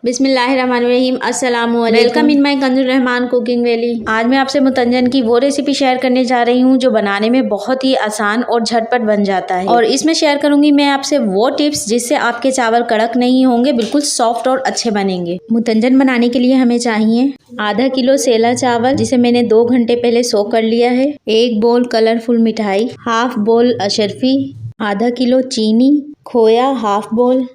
बिस्मिल्लाहिर्रहमानिर्रहीम। अस्सलाम वालेकुम। Welcome in my कंजुल Rahman cooking valley. आज मैं आपसे मुतंजन की वो रेसिपी शेयर करने जा रही हूँ जो बनाने में बहुत ही आसान और झटपट बन जाता है। और इसमें शेयर करूंगी मैं आपसे वो टिप्स जिससे आपके चावल कड़क नहीं होंगे, बिल्कुल सॉफ्ट और अच्छे बनेंगे। मुतंजन बनाने के लिए हमें चाहिए आधा किलो सेला चावल, जिसे मैंने 2 घंटे पहले सोक कर लिया है। 1 बोल कलरफुल मिठाई, हाफ बोल अशरफी, आधा किलो चीनी, खोया हाफ बोल,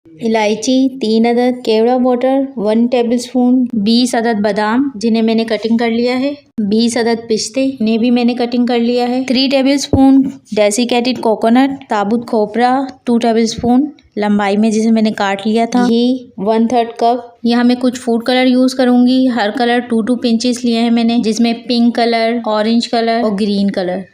इलायची 3 अदद, केवड़ा वाटर 1 टेबलस्पून, 20 अदद बादाम जिन्हें मैंने कटिंग कर लिया है, 20 अदद पिस्ते इन्हें भी मैंने कटिंग कर लिया है, 3 टेबलस्पून डेसिकेटेड कोकोनट, साबुत खोपरा 2 टेबलस्पून लंबाई में जिसे मैंने काट लिया था, घी 1/3 कप। यहाँ मैं कुछ फूड कलर यूज करूंगी। हर कलर 2 पिंचेस लिए हैं मैंने, जिसमें पिंक कलर, ऑरेंज कलर और ग्रीन कलर।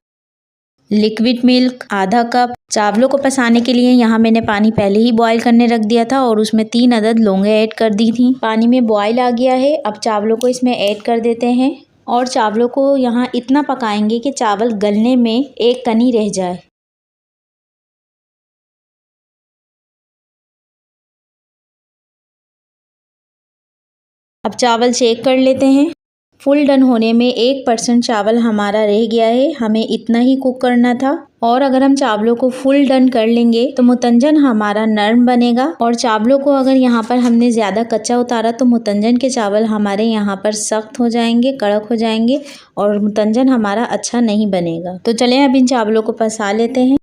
लिक्विड मिल्क आधा कप। चावलों को पसाने के लिए यहाँ मैंने पानी पहले ही बॉईल करने रख दिया था और उसमें 3 अदद लौंगे ऐड कर दी थी। पानी में बॉईल आ गया है। अब चावलों को इसमें ऐड कर देते हैं और चावलों को यहाँ इतना पकाएंगे कि चावल गलने में एक कनी रह जाए। अब चावल चेक कर लेते हैं। फुल डन होने में 1% चावल हमारा रह गया है। हमें इतना ही कुक करना था। और अगर हम चावलों को फुल डन कर लेंगे तो मुतंजन हमारा नरम बनेगा। और चावलों को अगर यहाँ पर हमने ज़्यादा कच्चा उतारा तो मुतंजन के चावल हमारे यहाँ पर सख्त हो जाएंगे, कड़क हो जाएंगे और मुतंजन हमारा अच्छा नहीं बनेगा। तो चलें अब इन चावलों को पसा लेते हैं।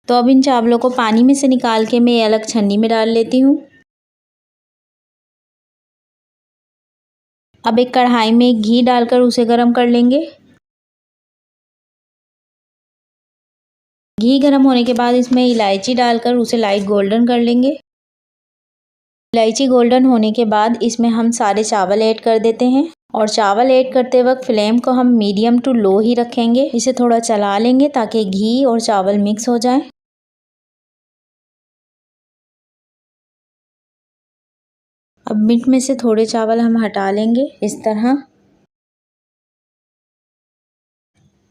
तो अब इन चावलों को पानी में से निकाल के मैं अलग छन्नी में डाल लेती हूँ। अब एक कढ़ाई में घी डालकर उसे गर्म कर लेंगे। घी गर्म होने के बाद इसमें इलायची डालकर उसे लाइट गोल्डन कर लेंगे। इलायची गोल्डन होने के बाद इसमें हम सारे चावल ऐड कर देते हैं और चावल ऐड करते वक्त फ्लेम को हम मीडियम टू लो ही रखेंगे। इसे थोड़ा चला लेंगे ताकि घी और चावल मिक्स हो जाए। अब मिट में से थोड़े चावल हम हटा लेंगे इस तरह।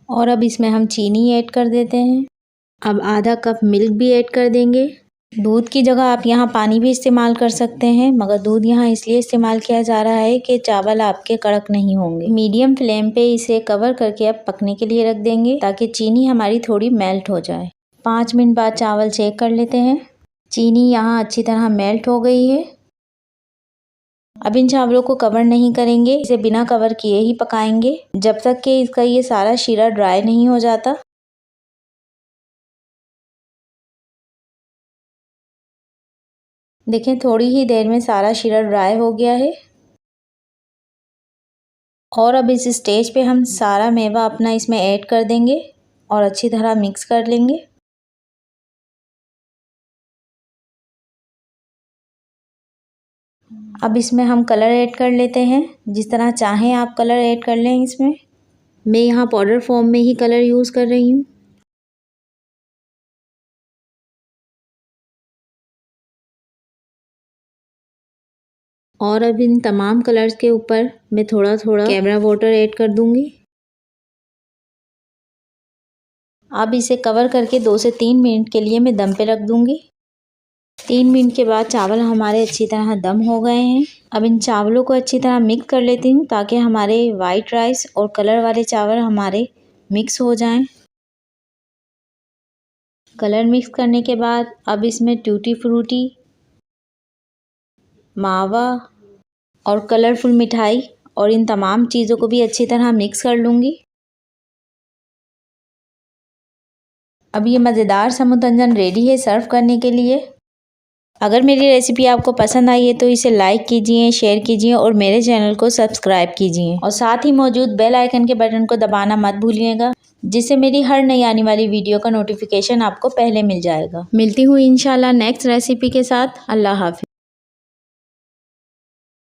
और अब इसमें हम चीनी ऐड कर देते हैं। अब आधा कप मिल्क भी ऐड कर देंगे। दूध की जगह आप यहाँ पानी भी इस्तेमाल कर सकते हैं, मगर दूध यहाँ इसलिए इस्तेमाल किया जा रहा है कि चावल आपके कड़क नहीं होंगे। मीडियम फ्लेम पे इसे कवर करके अब पकने के लिए रख देंगे ताकि चीनी हमारी थोड़ी मेल्ट हो जाए। 5 मिनट बाद चावल चेक कर लेते हैं। चीनी यहाँ अच्छी तरह मेल्ट हो गई है। अब इन चावलों को कवर नहीं करेंगे, इसे बिना कवर किए ही पकाएंगे जब तक कि इसका ये सारा शीरा ड्राई नहीं हो जाता। देखें, थोड़ी ही देर में सारा शीरा ड्राई हो गया है। और अब इस स्टेज पे हम सारा मेवा अपना इसमें ऐड कर देंगे और अच्छी तरह मिक्स कर लेंगे। अब इसमें हम कलर ऐड कर लेते हैं। जिस तरह चाहें आप कलर ऐड कर लें इसमें। मैं यहाँ पाउडर फॉर्म में ही कलर यूज़ कर रही हूँ। और अब इन तमाम कलर्स के ऊपर मैं थोड़ा थोड़ा केवड़ा वाटर ऐड कर दूंगी। अब इसे कवर करके 2 से 3 मिनट के लिए मैं दम पे रख दूंगी। 3 मिनट के बाद चावल हमारे अच्छी तरह दम हो गए हैं। अब इन चावलों को अच्छी तरह मिक्स कर लेती हूँ ताकि हमारे वाइट राइस और कलर वाले चावल हमारे मिक्स हो जाएं। कलर मिक्स करने के बाद अब इसमें टूटी फ्रूटी, मावा और कलरफुल मिठाई और इन तमाम चीज़ों को भी अच्छी तरह मिक्स कर लूँगी। अब ये मज़ेदार सा मुतंजन रेडी है सर्व करने के लिए। अगर मेरी रेसिपी आपको पसंद आई है तो इसे लाइक कीजिए, शेयर कीजिए और मेरे चैनल को सब्सक्राइब कीजिए और साथ ही मौजूद बेल आइकन के बटन को दबाना मत भूलिएगा, जिससे मेरी हर नई आने वाली वीडियो का नोटिफिकेशन आपको पहले मिल जाएगा। मिलती हूँ इंशाल्लाह नेक्स्ट रेसिपी के साथ। अल्लाह हाफ़िज़।